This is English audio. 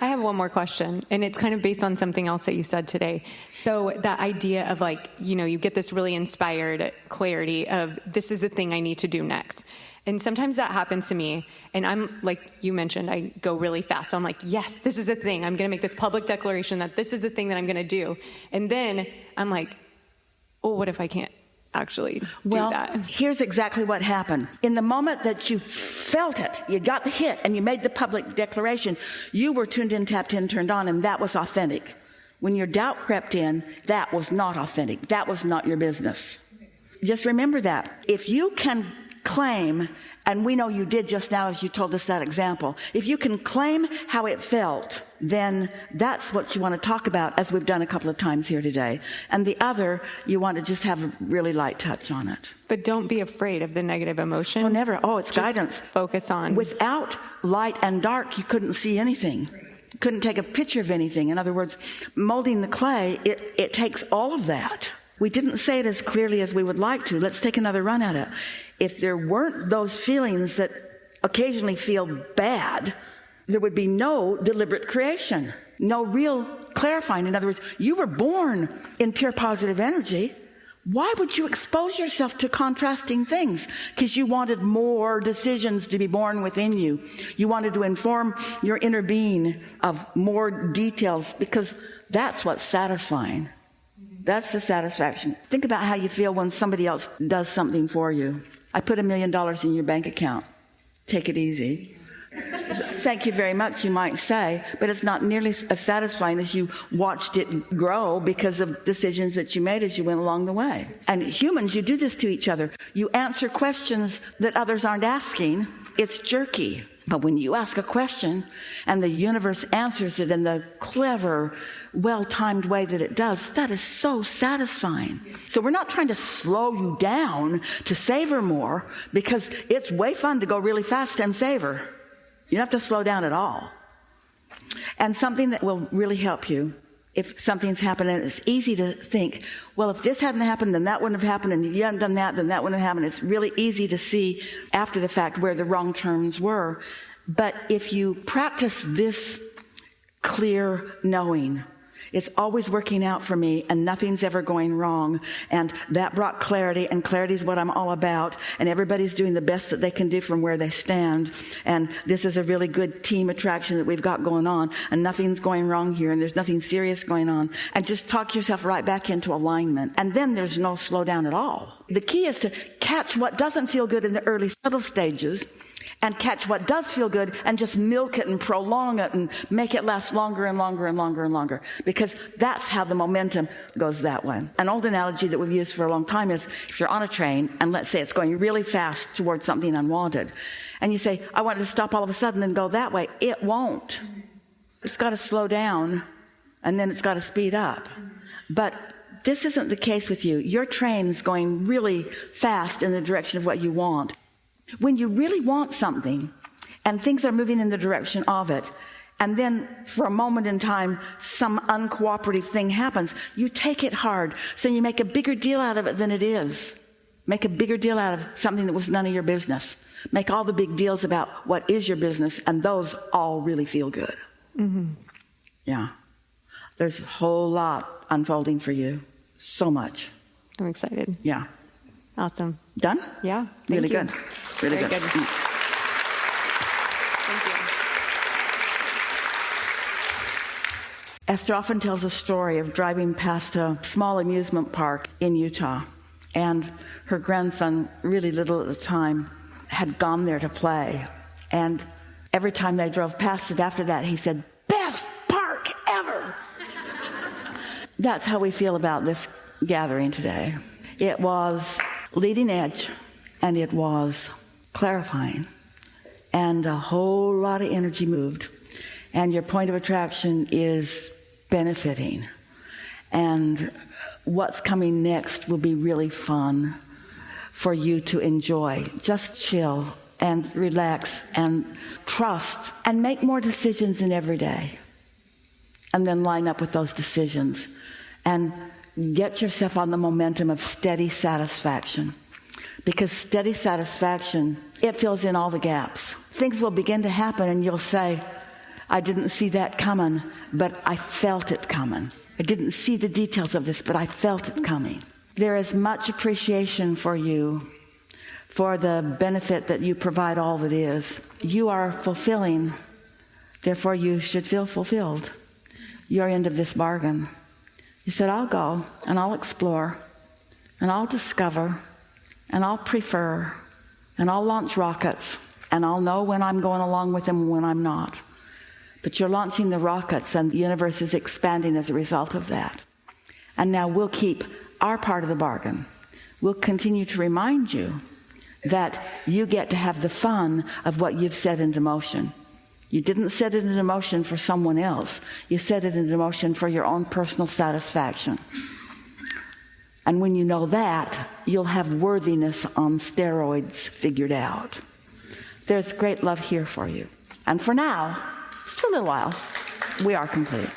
I have one more question, and it's kind of based on something else that you said today. So that idea of you get this really inspired clarity of this is the thing I need to do next. And sometimes that happens to me, and I'm, like you mentioned, I go really fast. So I'm like, yes, this is the thing. I'm going to make this public declaration that this is the thing that I'm going to do. And then I'm like, oh, what if I can't actually do that? Well, here's exactly what happened. In the moment that you felt it, you got the hit, and you made the public declaration, you were tuned in, tapped in, turned on, and that was authentic. When your doubt crept in, that was not authentic. That was not your business. Just remember that. If you can claim, and we know you did just now as you told us that example, if you can claim how it felt, then that's what you want to talk about, as we've done a couple of times here today. And the other, you want to just have a really light touch on it. But don't be afraid of the negative emotion. Oh, never. Oh, it's just guidance. Focus on. Without light and dark, you couldn't see anything. You couldn't take a picture of anything. In other words, molding the clay, it takes all of that. We didn't say it as clearly as we would like to. Let's take another run at it. If there weren't those feelings that occasionally feel bad, there would be no deliberate creation, no real clarifying. In other words, you were born in pure positive energy. Why would you expose yourself to contrasting things? Because you wanted more decisions to be born within you. You wanted to inform your inner being of more details, because that's what's satisfying. That's the satisfaction. Think about how you feel when somebody else does something for you. I put $1 million in your bank account. Take it easy. Thank you very much, you might say, but it's not nearly as satisfying as you watched it grow because of decisions that you made as you went along the way. And humans, you do this to each other. You answer questions that others aren't asking. It's jerky. But when you ask a question and the universe answers it in the clever, well-timed way that it does, that is so satisfying. So we're not trying to slow you down to savor more, because it's way fun to go really fast and savor. You don't have to slow down at all. And something that will really help you, if something's happened, and it's easy to think, well, if this hadn't happened, then that wouldn't have happened, and if you hadn't done that, then that wouldn't have happened. It's really easy to see after the fact where the wrong turns were. But if you practice this clear knowing, it's always working out for me, and nothing's ever going wrong, and that brought clarity, and clarity is what I'm all about, and everybody's doing the best that they can do from where they stand, and this is a really good team attraction that we've got going on, and nothing's going wrong here, and there's nothing serious going on, and just talk yourself right back into alignment, and then there's no slowdown at all. The key is to catch what doesn't feel good in the early subtle stages, and catch what does feel good and just milk it and prolong it and make it last longer and longer and longer and longer, because that's how the momentum goes that way. An old analogy that we've used for a long time is, if you're on a train and let's say it's going really fast towards something unwanted, and you say, I want it to stop all of a sudden and go that way, it won't. It's got to slow down, and then it's got to speed up. But this isn't the case with you. Your train's going really fast in the direction of what you want. When you really want something and things are moving in the direction of it, and then for a moment in time some uncooperative thing happens, you take it hard. So you make a bigger deal out of it than it is. Make a bigger deal out of something that was none of your business. Make all the big deals about what is your business, and those all really feel good. Mm-hmm. Yeah. There's a whole lot unfolding for you. So much. I'm excited. Yeah. Awesome. Done? Yeah. Really good. Really Very good. Thank you. Esther often tells a story of driving past a small amusement park in Utah, and her grandson, really little at the time, had gone there to play. And every time they drove past it after that, he said, "Best park ever." That's how we feel about this gathering today. It was leading edge, and it was clarifying, and a whole lot of energy moved, and your point of attraction is benefiting, and what's coming next will be really fun for you to enjoy. Just chill and relax and trust and make more decisions in every day, and then line up with those decisions and get yourself on the momentum of steady satisfaction. Because steady satisfaction, it fills in all the gaps. Things will begin to happen and you'll say, I didn't see that coming, but I felt it coming. I didn't see the details of this, but I felt it coming. There is much appreciation for you, for the benefit that you provide all that is. You are fulfilling, therefore you should feel fulfilled. Your end of this bargain. You said, I'll go, and I'll explore, and I'll discover, and I'll prefer, and I'll launch rockets, and I'll know when I'm going along with them and when I'm not. But you're launching the rockets, and the universe is expanding as a result of that. And now we'll keep our part of the bargain. We'll continue to remind you that you get to have the fun of what you've set into motion. You didn't set it into motion for someone else. You set it into motion for your own personal satisfaction. And when you know that, you'll have worthiness on steroids figured out. There's great love here for you. And for now, just for a little while, we are complete.